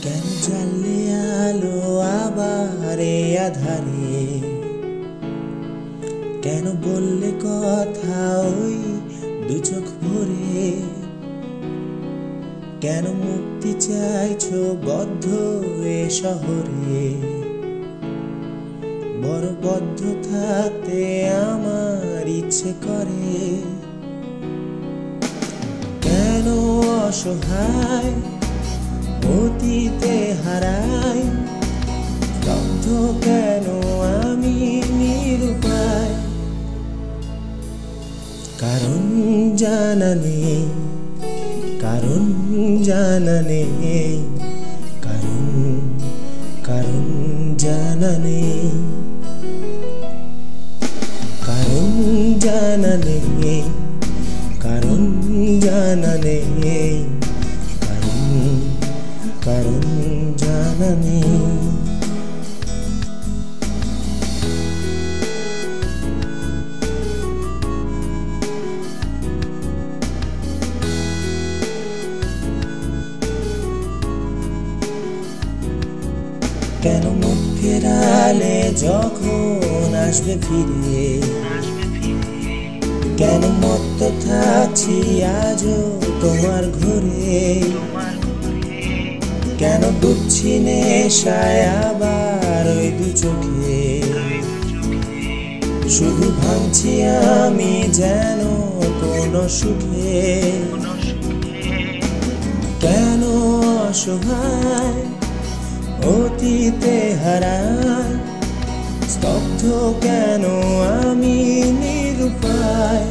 কেন জ্বালে আলো আবার এ আধারে? কেন বললে কথা ওই দু চোখ ভরে? কেন মুক্তি চাইছো বদ্ধ এ শহরে? বড় বদ্ধ থাকতে আমার ইচ্ছে করে। কেন অসহায় অতীতে হারাই? স্তব্ধ কেন আমি নিরুপায়? কারণ জানা নেই, কারণ জানা নেই, কারণ জানা নেই, কারণ জানা নেই, কারণ জানা নেই, কারণ জানা নেই। কেন মুখ ফেরালে যখন আসবে ফিরে? কেন মত্ত থাকছি আজও তোমার ঘরে? কেন ডুবছি নেশায় আবার ওই দু চোখে? শুধু ভাঙছি আমি যেন কোন সুখে। কেন অসহায় অতীতে হারাই? স্তব্ধ কেন আমি নিরুপায়?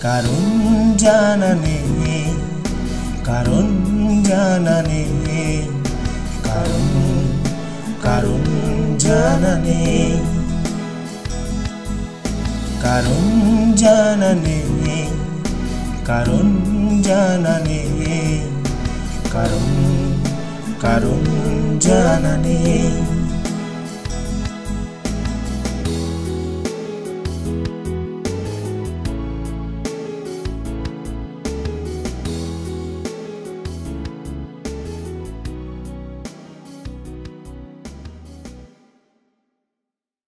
কারণ জানা নেই, কারণ জানা নেই, কারণ জানা নেই, কারণ জানা নেই, কারণ জানা নেই, কারণ জানা নেই।